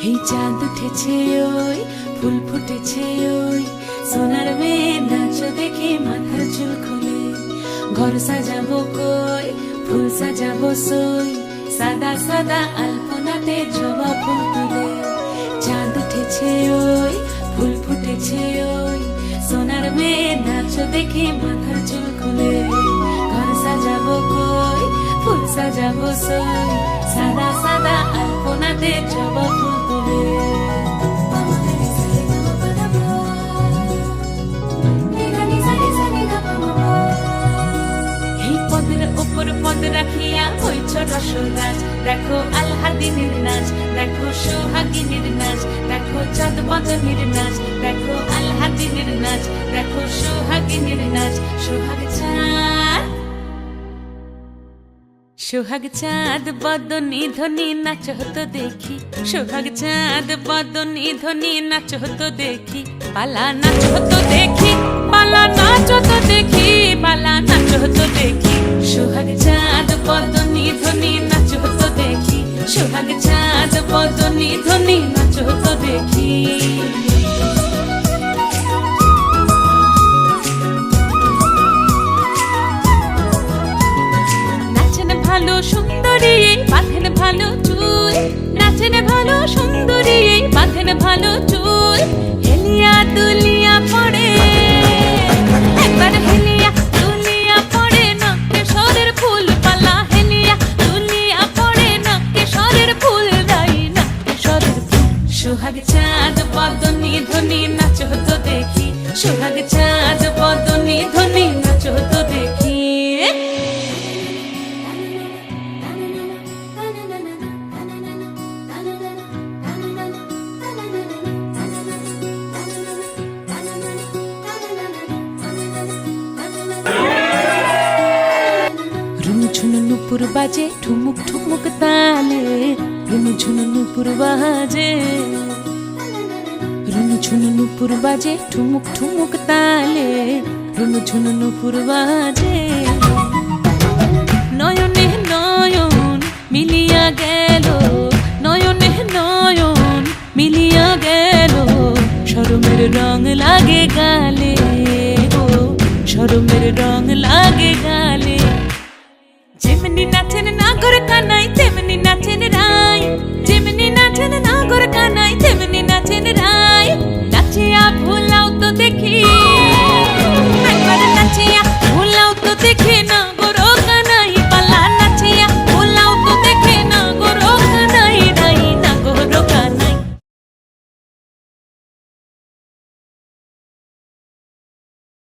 এই চাঁদ উঠেছে ওই ফুল ফুটেছে ওই সোনার মেয়ে নাচ দেখে মাথার চুল খুলে ঘর সাজাবো কই ফুল সাজাবো সই সাদা সাদা আলপনাতে জবা ফুল তুলে চাঁদ উঠেছে ওই ফুল ফুটেছে ওই সোনার মেয়ে নাচ দেখে মাথার চুল খুলে ঘর সাজাবো কই ফুল সাজাবো সই সাদা সাদা আলপনাতে জবা ফুল তুলে এই পদের উপর পদ রাখিয়া হইছ রসরাজ দেখো আলহাদিনীর নাচ দেখো সোহাগিনীর নাচ দেখো চাঁদ বদনীর নাচ দেখো আলহাদিনীর নাচ দেখো সোহাগিনীর নাচ সোহাগ চাঁদ বদনী ধ্বনি নাচ হতো দেখি সোহাগ চাঁদ বদনী ধ্বনি নাচ হতো দেখি পালা নাচ হতো দেখি পালা নাচ হতো দেখি পালা নাচ হতো দেখি সোহাগ চাঁদ বদনী ধ্বনি নাচ হতো দেখি সোহাগ চাঁদ বদনী ধ্বনি নাচ হতো দেখি ভালো সুন্দরী বাঁধেন ভালো চুল নাচেন ভালো সুন্দরী বাঁধেন ভালো চুল হেলিয়া দুলিয়া পড়ে একবার হেলিয়া দুলিয়া পড়ে নকেশ্বরের ফুল পালা হেলিয়া দুলিয়া পড়ে নকেশ্বরের ফুল দাই নকেশ্বরের ফুল সোহাগ চাঁদ বদনী ধ্বনি নাচ হতো দেখি সোহাগ চাঁদ বদনী ধ্বনি নাচ হতো দেখি নুপুর বাজে ঠুমুক ঠুমুক তালে রুনু ঝুনু নুপুর বাজে রুনু ঝুনু নুপুর বাজে ঠুমুক ঠুমুক তালে রুনু ঝুনু নুপুর বাজে নয়নে নয়ন মিলিয়া গেল নয়নে নয়ন মিলিয়া গেল শরমের রং লাগে গালে গো শরমের রং লাগে গালে যেমনি নাচেন নাগর কানাই